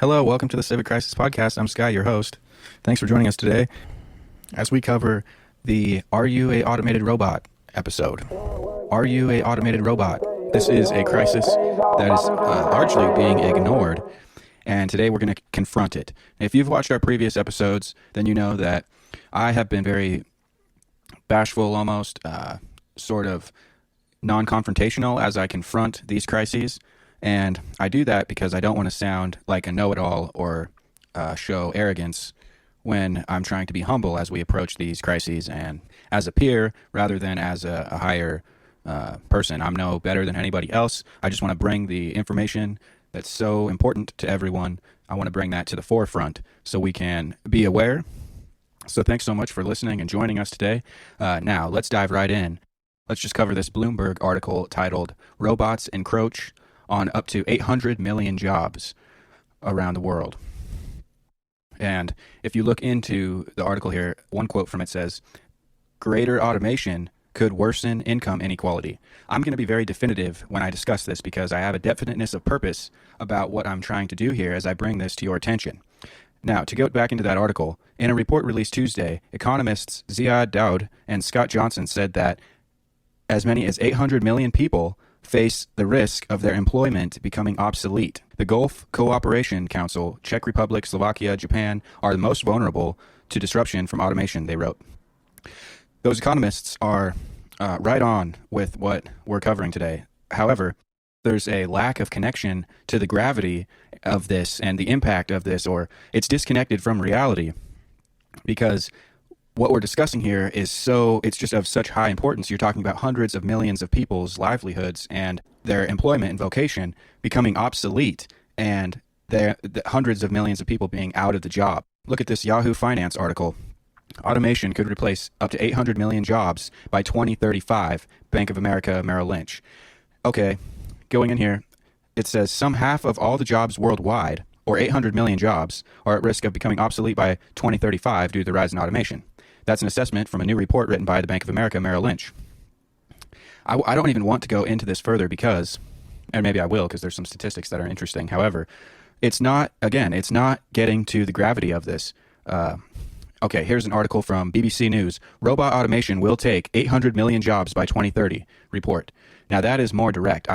Hello, welcome to the Civic Crisis Podcast. I'm Sky, your host. Thanks for joining us today as we cover the Are You a Automated Robot episode. Are you a automated robot? This is a crisis that is largely being ignored, and today we're going to confront it. If you've watched our previous episodes, then you know that I have been very bashful, almost sort of non-confrontational as I confront these crises. And I do that because I don't want to sound like a know-it-all or show arrogance when I'm trying to be humble as we approach these crises and as a peer rather than as a higher person. I'm no better than anybody else. I just want to bring the information that's so important to everyone. I want to bring that to the forefront so we can be aware. So thanks so much for listening and joining us today. Now, let's dive right in. Let's just cover this Bloomberg article titled Robots Encroach on up to 800 million jobs around the world. And if you look into the article here, one quote from it says, greater automation could worsen income inequality. I'm going to be very definitive when I discuss this because I have a definiteness of purpose about what I'm trying to do here as I bring this to your attention. Now, to go back into that article, in a report released Tuesday, economists Ziad Daoud and Scott Johnson said that as many as 800 million people face the risk of their employment becoming obsolete. The Gulf Cooperation Council, Czech Republic, Slovakia, Japan are the most vulnerable to disruption from automation, they wrote. Those economists are right on with what we're covering today. However, there's a lack of connection to the gravity of this and the impact of this, or it's disconnected from reality because what we're discussing here it's just of such high importance. You're talking about hundreds of millions of people's livelihoods and their employment and vocation becoming obsolete and the hundreds of millions of people being out of the job. Look at this Yahoo Finance article. Automation could replace up to 800 million jobs by 2035, Bank of America, Merrill Lynch. Okay, going in here, it says some half of all the jobs worldwide, or 800 million jobs, are at risk of becoming obsolete by 2035 due to the rise in automation. That's an assessment from a new report written by the Bank of America, Merrill Lynch. I don't even want to go into this further because, and maybe I will because there's some statistics that are interesting. However, it's not getting to the gravity of this. Okay, here's an article from BBC News. Robot automation will take 800 million jobs by 2030, report. Now that is more direct.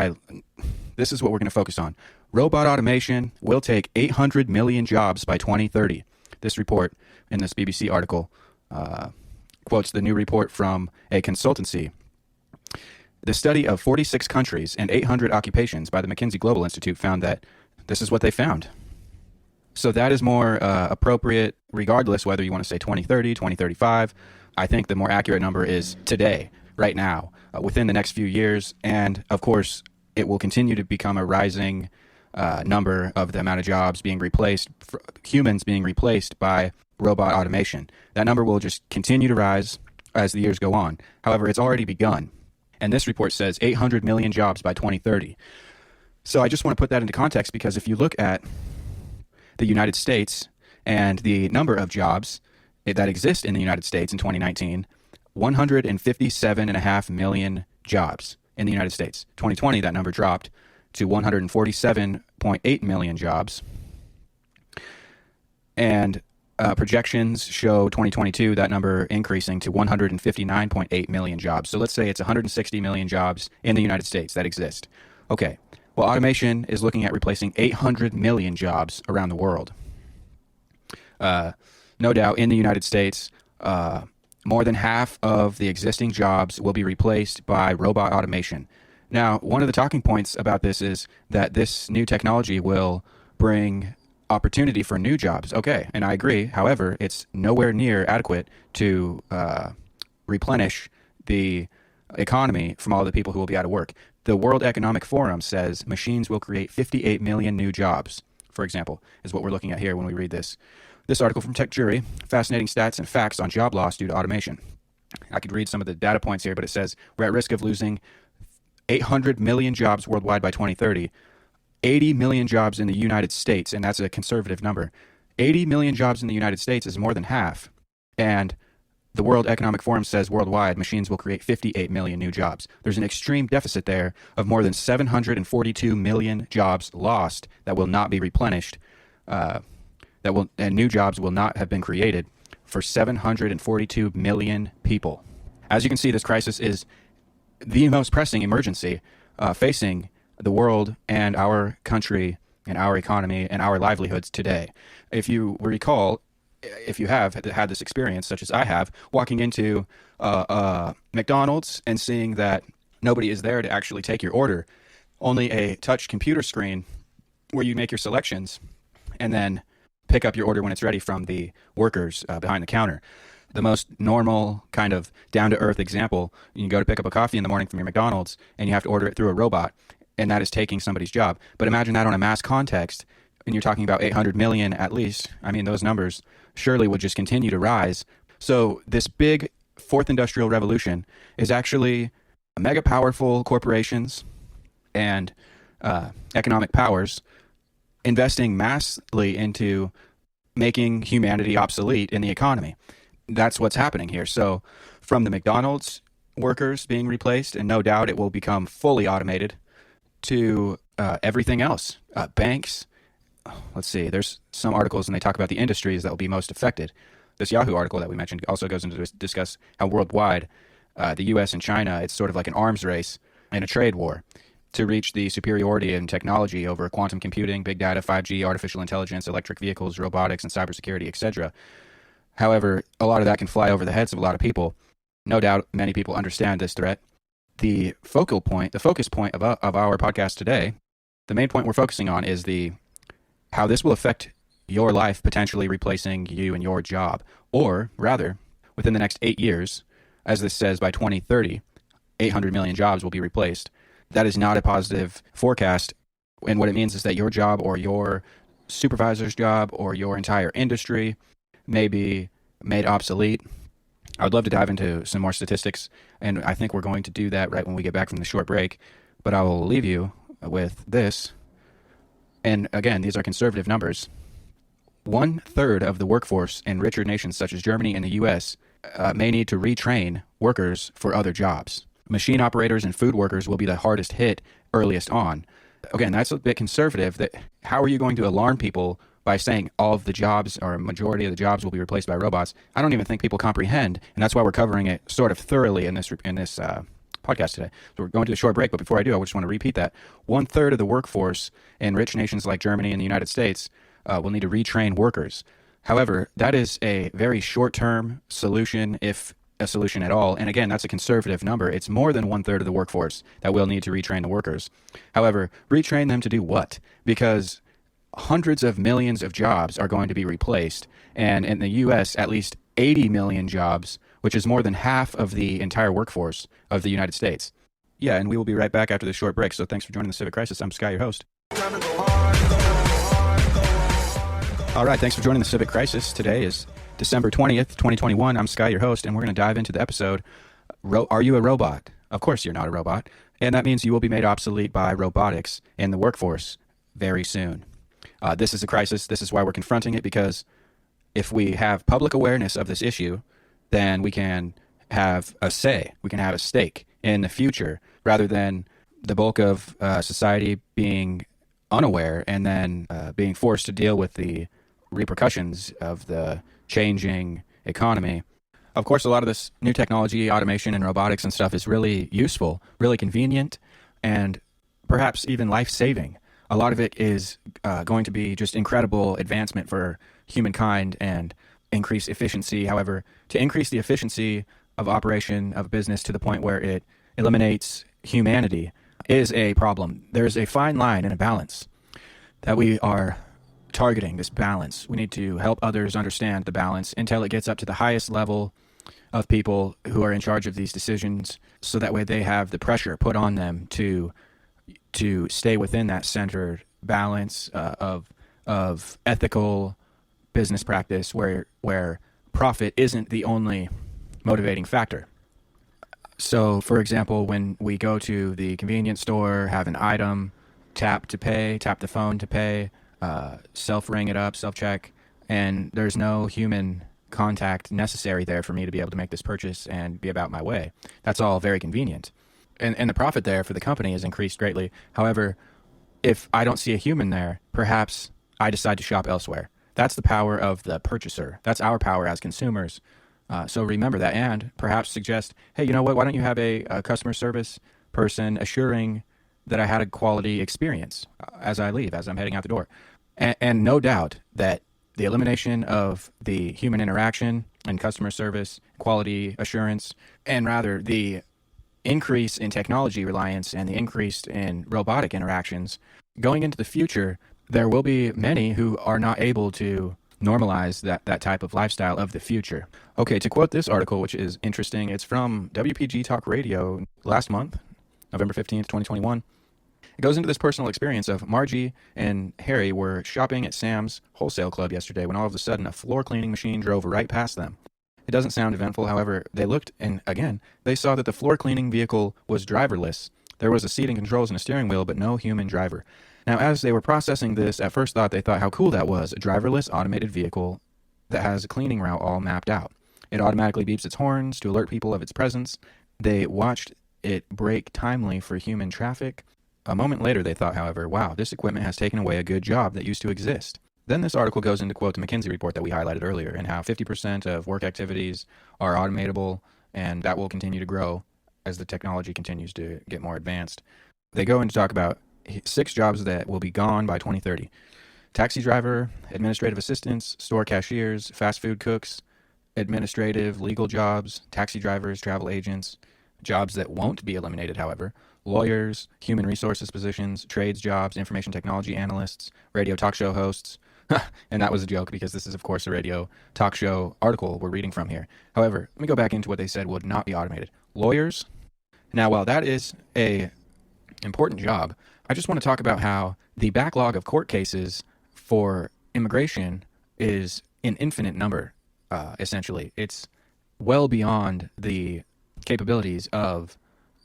This is what we're going to focus on. Robot automation will take 800 million jobs by 2030. This report in this BBC article quotes the new report from a consultancy. The study of 46 countries and 800 occupations by the McKinsey Global Institute found that this is what they found. So that is more appropriate regardless whether you want to say 2030, 2035. I think the more accurate number is today, right now, within the next few years. And of course, it will continue to become a rising number of the amount of jobs being replaced, humans being replaced by robot automation. That number will just continue to rise as the years go on. However, it's already begun. And this report says 800 million jobs by 2030. So I just want to put that into context because if you look at the United States and the number of jobs that exist in the United States in 2019, 157.5 million jobs in the United States. 2020, that number dropped to 147.8 million jobs. And projections show 2022, that number increasing to 159.8 million jobs. So let's say it's 160 million jobs in the United States that exist. Okay, well, automation is looking at replacing 800 million jobs around the world. No doubt in the United States, more than half of the existing jobs will be replaced by robot automation. Now, one of the talking points about this is that this new technology will bring opportunity for new jobs. Okay, and I agree. However, it's nowhere near adequate to replenish the economy from all the people who will be out of work. The World Economic Forum says machines will create 58 million new jobs, for example, is what we're looking at here when we read this. This article from Tech Jury, fascinating stats and facts on job loss due to automation. I could read some of the data points here, but it says we're at risk of losing 800 million jobs worldwide by 2030. 80 million jobs in the United States, and that's a conservative number. 80 million jobs in the United States is more than half. And the World Economic Forum says worldwide machines will create 58 million new jobs. There's an extreme deficit there of more than 742 million jobs lost that will not be replenished and new jobs will not have been created for 742 million people. As you can see, this crisis is the most pressing emergency facing the world and our country and our economy and our livelihoods today. If you recall, if you have had this experience, such as I have, walking into McDonald's and seeing that nobody is there to actually take your order, only a touch computer screen where you make your selections and then pick up your order when it's ready from the workers behind the counter. The most normal kind of down-to-earth example, you go to pick up a coffee in the morning from your McDonald's and you have to order it through a robot, and that is taking somebody's job. But imagine that on a mass context, and you're talking about 800 million at least. I mean, those numbers surely would just continue to rise. So this big fourth industrial revolution is actually mega powerful corporations and economic powers investing massively into making humanity obsolete in the economy. That's what's happening here. So from the McDonald's workers being replaced, and no doubt it will become fully automated, to everything else. Banks, let's see, there's some articles and they talk about the industries that will be most affected. This Yahoo article that we mentioned also goes into discuss how worldwide the U.S. and China, it's sort of like an arms race and a trade war to reach the superiority in technology over quantum computing, big data, 5G, artificial intelligence, electric vehicles, robotics, and cybersecurity, etc. However, a lot of that can fly over the heads of a lot of people. No doubt many people understand this threat. The focus point of our podcast today, the main point we're focusing on is how this will affect your life, potentially replacing you and your job. Or rather, within the next 8 years, as this says, by 2030, 800 million jobs will be replaced. That is not a positive forecast. And what it means is that your job or your supervisor's job or your entire industry may be made obsolete. I would love to dive into some more statistics, and I think we're going to do that right when we get back from the short break. But I will leave you with this. And again, these are conservative numbers. 1/3 of the workforce in richer nations such as Germany and the U.S. May need to retrain workers for other jobs. Machine operators and food workers will be the hardest hit earliest on. Again, that's a bit conservative. How are you going to alarm people by saying all of the jobs or a majority of the jobs will be replaced by robots? I don't even think people comprehend, and that's why we're covering it sort of thoroughly in this podcast today. So we're going to a short break, but before I do, I just want to repeat that. 1/3 of the workforce in rich nations like Germany and the United States will need to retrain workers. However, that is a very short-term solution, if a solution at all. And again, that's a conservative number. It's more than 1/3 of the workforce that will need to retrain the workers. However, retrain them to do what? Because hundreds of millions of jobs are going to be replaced. And in the U.S., at least 80 million jobs, which is more than half of the entire workforce of the United States. Yeah, and we will be right back after this short break. So thanks for joining the Civic Crisis. I'm Sky, your host. All right, thanks for joining the Civic Crisis. Today is December 20th, 2021. I'm Sky, your host, and we're going to dive into the episode, Are You a Robot? Of course you're not a robot. And that means you will be made obsolete by robotics in the workforce very soon. This is a crisis. This is why we're confronting it, because if we have public awareness of this issue, then we can have a say. We can have a stake in the future, rather than the bulk of society being unaware and then being forced to deal with the repercussions of the changing economy. Of course, a lot of this new technology, automation and robotics and stuff is really useful, really convenient, and perhaps even life-saving. A lot of it is going to be just incredible advancement for humankind and increase efficiency. However, to increase the efficiency of operation of a business to the point where it eliminates humanity is a problem. There's a fine line and a balance that we are targeting, this balance. We need to help others understand the balance until it gets up to the highest level of people who are in charge of these decisions, so that way they have the pressure put on them to stay within that centered balance of ethical business practice where profit isn't the only motivating factor. So, for example, when we go to the convenience store, have an item, tap the phone to pay, self-ring it up, self-check, and there's no human contact necessary there for me to be able to make this purchase and be about my way. That's all very convenient. And the profit there for the company is increased greatly. However, if I don't see a human there, perhaps I decide to shop elsewhere. That's the power of the purchaser. That's our power as consumers. So remember that, and perhaps suggest, hey, you know what? Why don't you have a customer service person assuring that I had a quality experience as I leave, as I'm heading out the door? And no doubt that the elimination of the human interaction and customer service, quality assurance, and rather the increase in technology reliance and the increase in robotic interactions, going into the future, there will be many who are not able to normalize that type of lifestyle of the future. Okay, to quote this article, which is interesting, it's from WPG Talk Radio last month, November 15th, 2021. It goes into this personal experience of Margie and Harry were shopping at Sam's Wholesale Club yesterday when all of a sudden a floor cleaning machine drove right past them. It doesn't sound eventful, however, they looked and again, they saw that the floor cleaning vehicle was driverless. There was a seat and controls and a steering wheel, but no human driver. Now, as they were processing this, at first thought they thought how cool that was, a driverless automated vehicle that has a cleaning route all mapped out. It automatically beeps its horns to alert people of its presence. They watched it brake timely for human traffic. A moment later, they thought, however, wow, this equipment has taken away a good job that used to exist. Then this article goes into quote the McKinsey report that we highlighted earlier and how 50% of work activities are automatable, and that will continue to grow as the technology continues to get more advanced. They go into talk about 6 jobs that will be gone by 2030. Taxi driver, administrative assistants, store cashiers, fast food cooks, administrative, legal jobs, taxi drivers, travel agents, jobs that won't be eliminated, however, lawyers, human resources positions, trades jobs, information technology analysts, radio talk show hosts. And that was a joke because this is, of course, a radio talk show article we're reading from here. However, let me go back into what they said would not be automated. Lawyers. Now, while that is a important job, I just want to talk about how the backlog of court cases for immigration is an infinite number, essentially. It's well beyond the capabilities of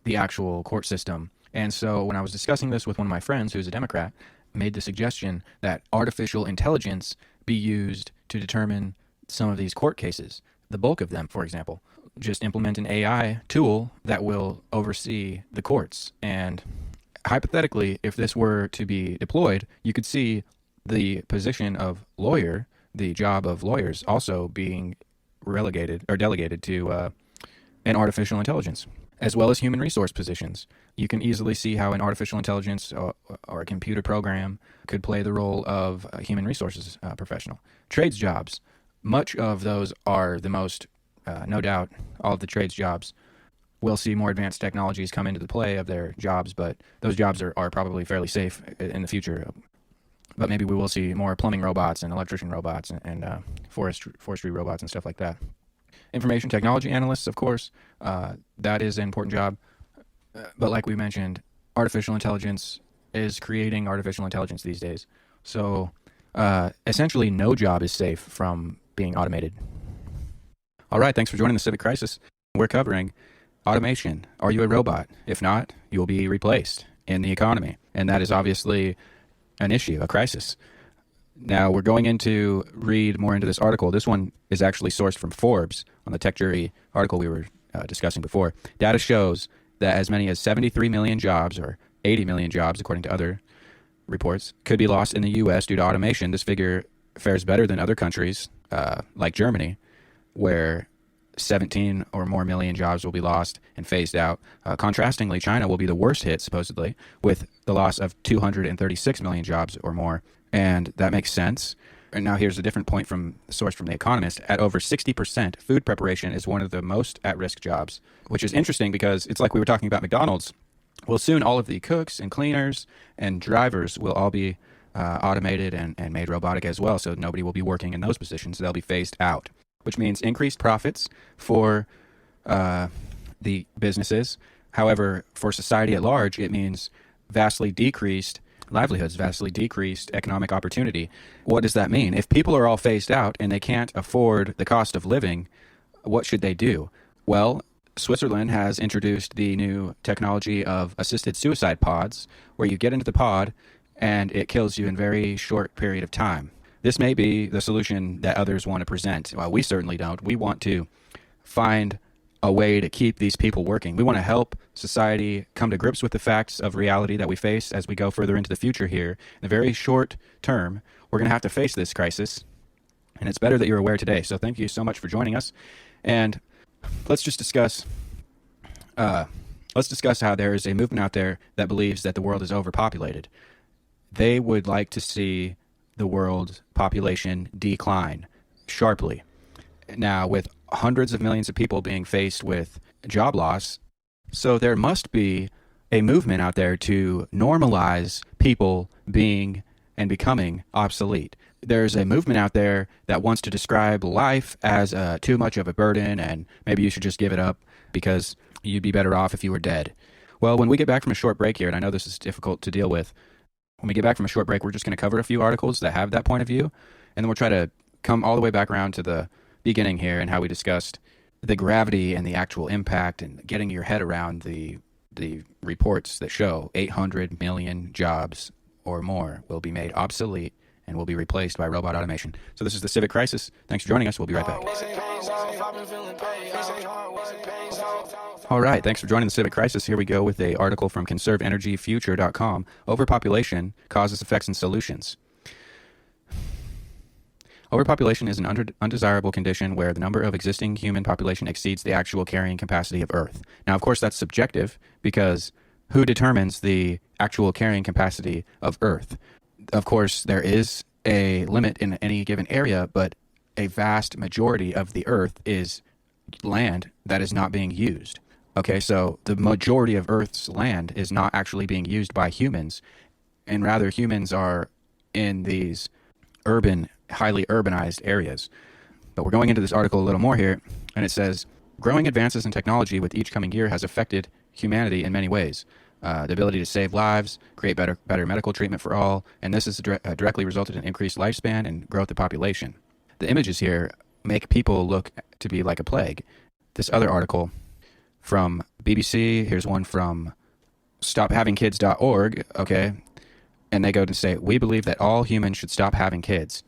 the actual court system. And so when I was discussing this with one of my friends who's a Democrat, made the suggestion that artificial intelligence be used to determine some of these court cases, the bulk of them, for example. Just implement an AI tool that will oversee the courts. And hypothetically, if this were to be deployed, you could see the position of lawyer, the job of lawyers, also being relegated or delegated to an artificial intelligence, as well as human resource positions. You can easily see how an artificial intelligence or a computer program could play the role of a human resources professional. Trades jobs, much of those are the most, no doubt, all of the trades jobs will see more advanced technologies come into the play of their jobs, but those jobs are probably fairly safe in the future. But maybe we will see more plumbing robots and electrician robots and forestry robots and stuff like that. Information technology analysts, of course, that is an important job. But like we mentioned, artificial intelligence is creating artificial intelligence these days. So essentially no job is safe from being automated. All right, thanks for joining the Civic Crisis. We're covering automation. Are you a robot? If not, you'll be replaced in the economy. And that is obviously an issue, a crisis. Now, we're going into read more into this article. This one is actually sourced from Forbes on the Tech Jury article we were discussing before. Data shows that as many as 73 million jobs, or 80 million jobs, according to other reports, could be lost in the U.S. due to automation. This figure fares better than other countries, like Germany, where 17 or more million jobs will be lost and phased out. Contrastingly, China will be the worst hit, supposedly, with the loss of 236 million jobs or more. And that makes sense. And now here's a different point from the source from The Economist. At over 60%, food preparation is one of the most at-risk jobs, which is interesting because it's like we were talking about McDonald's. Well, soon all of the cooks and cleaners and drivers will all be automated and made robotic as well, so nobody will be working in those positions. They'll be phased out, which means increased profits for the businesses. However, for society at large, it means vastly decreased livelihoods, vastly decreased economic opportunity. What does that mean? If people are all phased out and they can't afford the cost of living, what should they do? Well, Switzerland has introduced the new technology of assisted suicide pods, where you get into the pod and it kills you in a very short period of time. This may be the solution that others want to present. Well, we certainly don't. We want to find a way to keep these people working. We want to help society come to grips with the facts of reality that we face as we go further into the future here. In the very short term, we're going to have to face this crisis, and it's better that you're aware today. So thank you so much for joining us. And let's just discuss how there is a movement out there that believes that the world is overpopulated. They would like to see the world population decline sharply. Now, with hundreds of millions of people being faced with job loss, so there must be a movement out there to normalize people being and becoming obsolete. There's a movement out there that wants to describe life as too much of a burden, and maybe you should just give it up because you'd be better off if you were dead. Well, when we get back from a short break here, and I know this is difficult to deal with, when we get back from a short break, we're just going to cover a few articles that have that point of view, and then we'll try to come all the way back around to the beginning here and how we discussed the gravity and the actual impact and getting your head around the reports that show 800 million jobs or more will be made obsolete and will be replaced by robot automation. So this is the Civic Crisis. Thanks for joining us. We'll be right back. All right, thanks for joining the Civic Crisis. Here we go with an article from conserveenergyfuture.com. Overpopulation, causes, effects, and solutions. Overpopulation is an undesirable condition where the number of existing human population exceeds the actual carrying capacity of Earth. Now, of course, that's subjective because who determines the actual carrying capacity of Earth? Of course, there is a limit in any given area, but a vast majority of the Earth is land that is not being used. Okay, so the majority of Earth's land is not actually being used by humans, and rather humans are in these urban, highly urbanized areas. But we're going into this article a little more here, and it says, growing advances in technology with each coming year has affected humanity in many ways. The ability to save lives, create better medical treatment for all, and this has directly resulted in increased lifespan and growth of population. The images here make people look to be like a plague. This other article from BBC, here's one from stophavingkids.org, okay, and they go to say, we believe that all humans should stop having kids.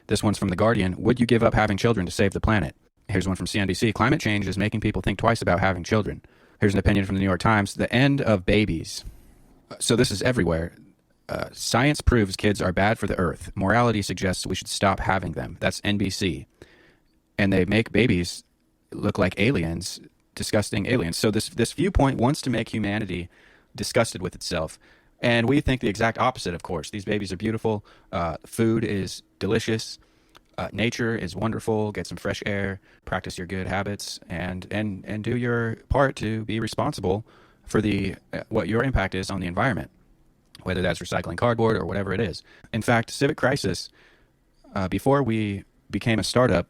This one's from The Guardian, would you give up having children to save the planet? Here's one from CNBC, climate change is making people think twice about having children. Here's an opinion from the New York Times, the end of babies. So this is everywhere. Science proves kids are bad for the earth. Morality suggests we should stop having them. That's NBC. And they make babies look like aliens, disgusting aliens. So this viewpoint wants to make humanity disgusted with itself. And we think the exact opposite, of course. These babies are beautiful. Food is delicious. Nature is wonderful. Get some fresh air. Practice your good habits, and do your part to be responsible for what your impact is on the environment, whether that's recycling cardboard or whatever it is. In fact, Civic Crisis, before we became a startup,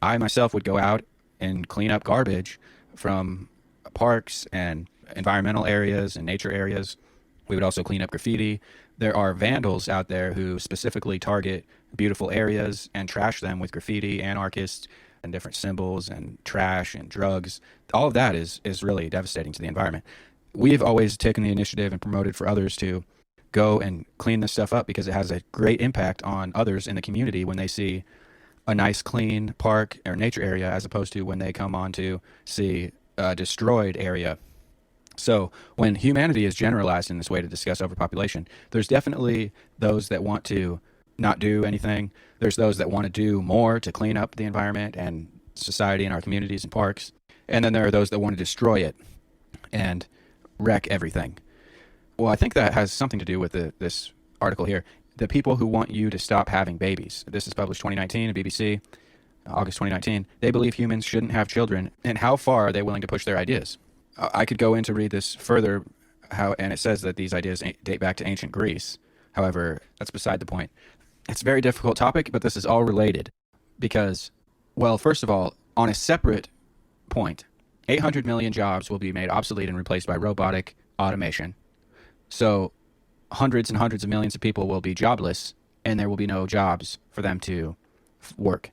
I myself would go out and clean up garbage from parks and environmental areas and nature areas. We would also clean up graffiti. There are vandals out there who specifically target beautiful areas and trash them with graffiti, anarchists, and different symbols and trash and drugs. All of that is really devastating to the environment. We've always taken the initiative and promoted for others to go and clean this stuff up because it has a great impact on others in the community when they see a nice clean park or nature area as opposed to when they come on to see a destroyed area. So when humanity is generalized in this way to discuss overpopulation, there's definitely those that want to not do anything. There's those that want to do more to clean up the environment and society and our communities and parks. And then there are those that want to destroy it and wreck everything. Well, I think that has something to do with this article here. The people who want you to stop having babies. This is published 2019 at BBC, August 2019. They believe humans shouldn't have children, and how far are they willing to push their ideas? I could go in to read this further, and it says that these ideas date back to ancient Greece. However, that's beside the point. It's a very difficult topic, but this is all related because, well, first of all, on a separate point, 800 million jobs will be made obsolete and replaced by robotic automation. So hundreds and hundreds of millions of people will be jobless, and there will be no jobs for them to work.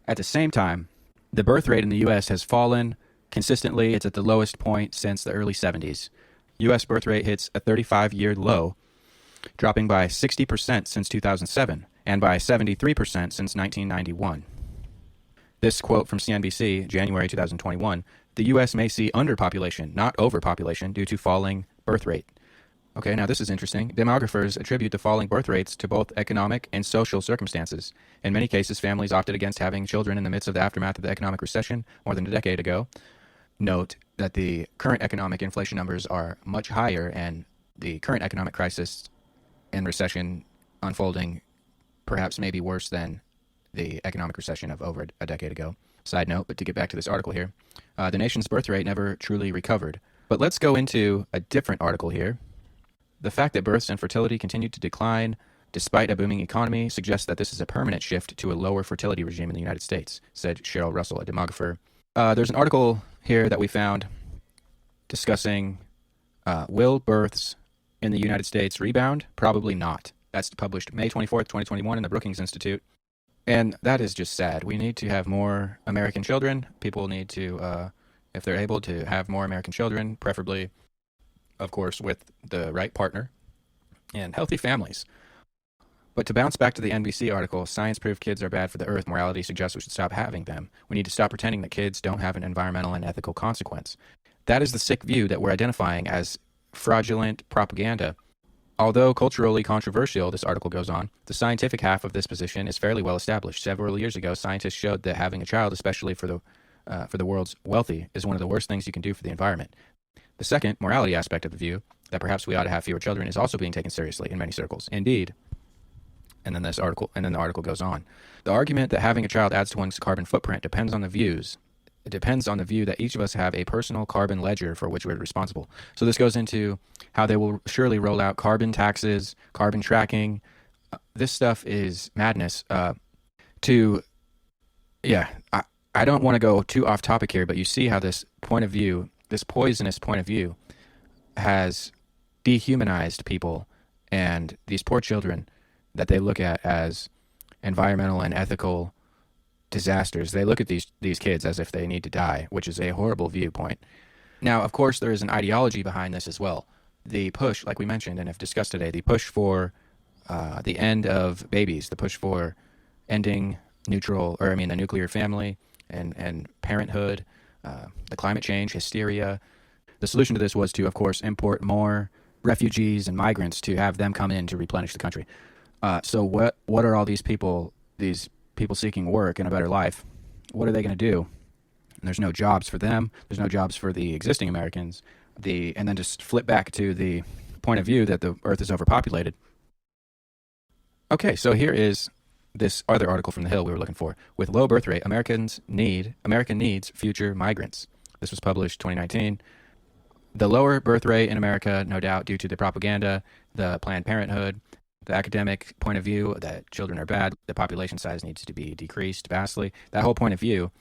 At the same time, the birth rate in the U.S. has fallen consistently. It's at the lowest point since the early 70s. U.S. birth rate hits a 35-year low, dropping by 60% since 2007 and by 73% since 1991. This quote from CNBC, January 2021, the U.S. may see underpopulation, not overpopulation, due to falling birth rate. Okay, now this is interesting. Demographers attribute the falling birth rates to both economic and social circumstances. In many cases, families opted against having children in the midst of the aftermath of the economic recession more than a decade ago. Note that the current economic inflation numbers are much higher, and the current economic crisis and recession unfolding perhaps may be worse than the economic recession of over a decade ago. Side note, but to get back to this article here, the nation's birth rate never truly recovered. But let's go into a different article here. The fact that births and fertility continue to decline despite a booming economy suggests that this is a permanent shift to a lower fertility regime in the United States, said Cheryl Russell, a demographer. There's an article here that we found discussing will births in the United States rebound? Probably not. That's published May 24th, 2021 in the Brookings Institute. And that is just sad. We need to have more American children. People need to, if they're able to have more American children, preferably, of course, with the right partner and healthy families. But to bounce back to the NBC article, science proved kids are bad for the earth. Morality suggests we should stop having them. We need to stop pretending that kids don't have an environmental and ethical consequence. That is the sick view that we're identifying as fraudulent propaganda. Although culturally controversial, this article goes on, the scientific half of this position is fairly well established. Several years ago, scientists showed that having a child, especially for the world's wealthy, is one of the worst things you can do for the environment. The second, morality aspect of the view, that perhaps we ought to have fewer children, is also being taken seriously in many circles. Indeed. And then the article goes on. The argument that having a child adds to one's carbon footprint depends on the views. It depends on the view that each of us have a personal carbon ledger for which we're responsible. So this goes into how they will surely roll out carbon taxes, carbon tracking. This stuff is madness. I don't want to go too off topic here, but you see how this point of view, this poisonous point of view, has dehumanized people and these poor children that they look at as environmental and ethical disasters. They look at these kids as if they need to die, which is a horrible viewpoint. Now, of course, there is an ideology behind this as well. The push, like we mentioned and have discussed today, the push for the end of babies, the push for ending the nuclear family and parenthood, the climate change hysteria. The solution to this was to, of course, import more refugees and migrants to have them come in to replenish the country. So what are all these people seeking work and a better life? What are they going to do? And there's no jobs for them. There's no jobs for the existing Americans. And then just flip back to the point of view that the earth is overpopulated. Okay, so here is this other article from The Hill we were looking for. With low birth rate, America needs future migrants. This was published 2019. The lower birth rate in America, no doubt due to the propaganda, the Planned Parenthood, the academic point of view that children are bad, the population size needs to be decreased vastly. That whole point of view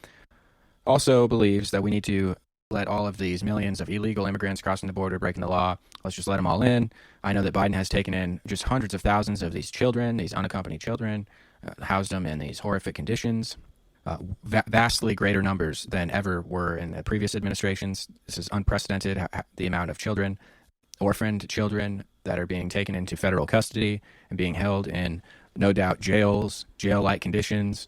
also believes that we need to let all of these millions of illegal immigrants crossing the border, breaking the law, let's just let them all in. I know that Biden has taken in just hundreds of thousands of these children, these unaccompanied children, housed them in these horrific conditions, vastly greater numbers than ever were in the previous administrations. This is unprecedented, the amount of children, orphaned children that are being taken into federal custody and being held in, no doubt, jail-like conditions.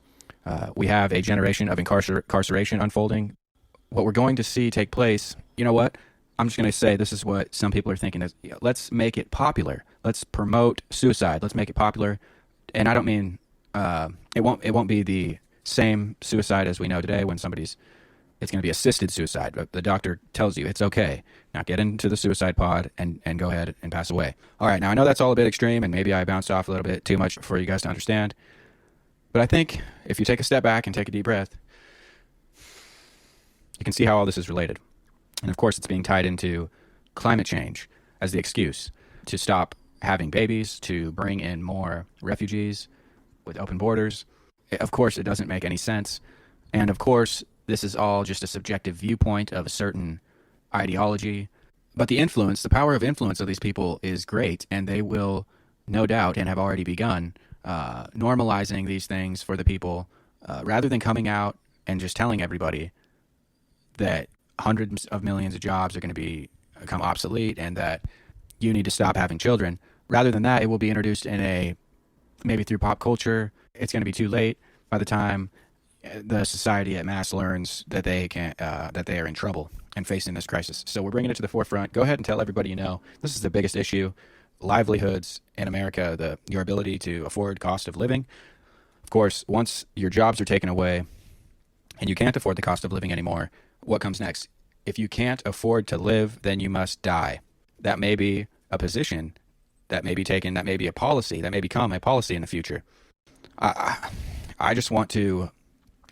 We have a generation of incarceration unfolding. What we're going to see take place, you know what? I'm just going to say this is what some people are thinking is, let's make it popular. Let's promote suicide. Let's make it popular. And I don't mean, it won't be the same suicide as we know today when it's going to be assisted suicide. But the doctor tells you it's okay. Now get into the suicide pod and go ahead and pass away. All right, now I know that's all a bit extreme and maybe I bounced off a little bit too much for you guys to understand. But I think if you take a step back and take a deep breath, you can see how all this is related. And of course, it's being tied into climate change as the excuse to stop having babies, to bring in more refugees with open borders. Of course, it doesn't make any sense. And of course, this is all just a subjective viewpoint of a certain ideology. But the power of influence of these people is great, and they will, no doubt, and have already begun, normalizing these things for the people, rather than coming out and just telling everybody that hundreds of millions of jobs are going to become obsolete and that you need to stop having children. Rather than that, it will be introduced maybe through pop culture. It's going to be too late by the time the society at mass learns that they can that they are in trouble and facing this crisis. So we're bringing it to the forefront. Go ahead and tell everybody you know. This is the biggest issue: livelihoods in America, your ability to afford cost of living. Of course, once your jobs are taken away and you can't afford the cost of living anymore, what comes next? If you can't afford to live, then you must die. That may be a position that may be taken, that may be a policy, that may become a policy in the future. I just want to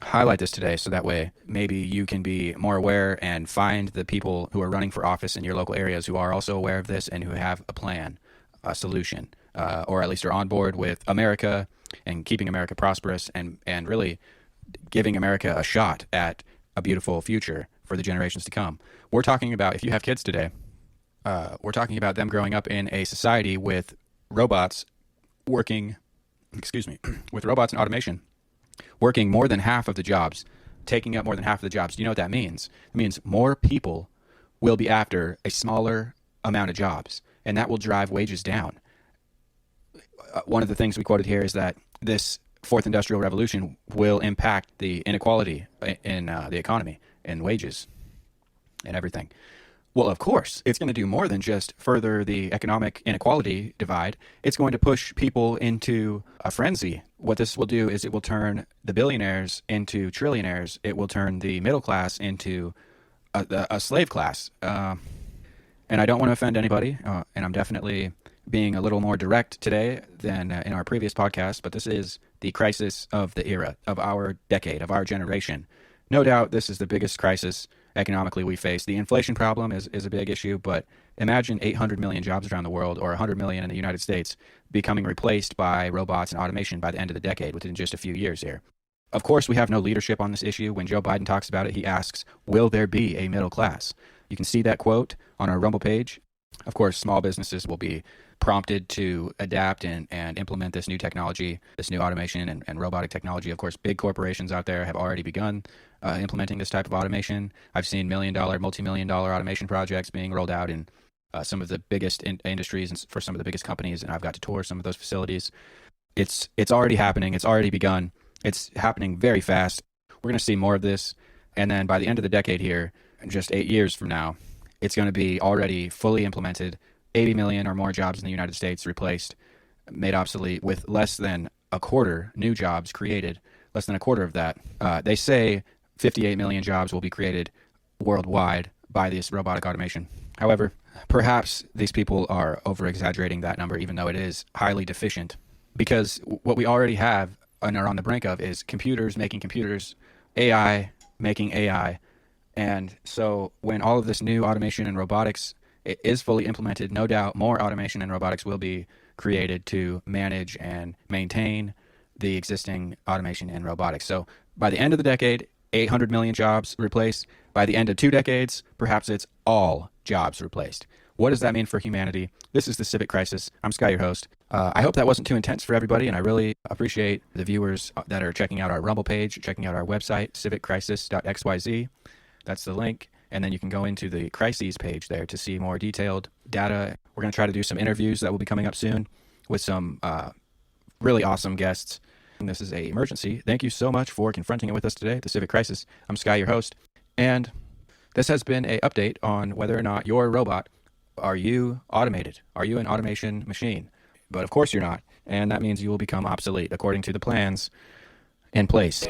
highlight this today so that way maybe you can be more aware and find the people who are running for office in your local areas who are also aware of this and who have a plan, a solution, or at least are on board with America and keeping America prosperous and really giving America a shot at a beautiful future for the generations to come. We're talking about, if you have kids today, we're talking about them growing up in a society with robots working, with robots and automation, working more than half of the jobs, taking up more than half of the jobs. Do you know what that means? It means more people will be after a smaller amount of jobs, and that will drive wages down. One of the things we quoted here is that this fourth industrial revolution will impact the inequality in the economy and wages and everything. Well, of course, it's going to do more than just further the economic inequality divide. It's going to push people into a frenzy. What this will do is it will turn the billionaires into trillionaires. It will turn the middle class into a slave class. And I don't want to offend anybody, and I'm definitely being a little more direct today than in our previous podcast, but this is the crisis of the era, of our decade, of our generation. No doubt this is the biggest crisis economically we face. The inflation problem is a big issue, but imagine 800 million jobs around the world, or 100 million in the United States, becoming replaced by robots and automation by the end of the decade, within just a few years here. Of course, we have no leadership on this issue. When Joe Biden talks about it, he asks, will there be a middle class? You can see that quote on our Rumble page. Of course, small businesses will be prompted to adapt and implement this new technology, this new automation and robotic technology. Of course, big corporations out there have already begun implementing this type of automation. I've seen multi-million-dollar automation projects being rolled out in some of the biggest industries and for some of the biggest companies, and I've got to tour some of those facilities. It's already happening. It's already begun. It's happening very fast. We're going to see more of this, and then by the end of the decade here, just 8 years from now, it's going to be already fully implemented. 80 million or more jobs in the United States replaced, made obsolete, with less than a quarter new jobs created, less than a quarter of that. They say 58 million jobs will be created worldwide by this robotic automation. However, perhaps these people are over-exaggerating that number, even though it is highly deficient, because what we already have and are on the brink of is computers making computers, AI making AI. And so when all of this new automation and robotics is fully implemented, no doubt more automation and robotics will be created to manage and maintain the existing automation and robotics. So by the end of the decade, 800 million jobs replaced. By the end of 2 decades, perhaps it's all jobs replaced. What does that mean for humanity? This is the Civic Crisis. I'm Sky, your host. I hope that wasn't too intense for everybody, and I really appreciate the viewers that are checking out our Rumble page, checking out our website, civiccrisis.xyz. That's the link. And then you can go into the crises page there to see more detailed data. We're going to try to do some interviews that will be coming up soon with some really awesome guests. And this is an emergency. Thank you so much for confronting it with us today, the Civic Crisis. I'm Sky, your host. And this has been an update on whether or not your robot, are you automated? Are you an automation machine? But of course you're not. And that means you will become obsolete according to the plans in place.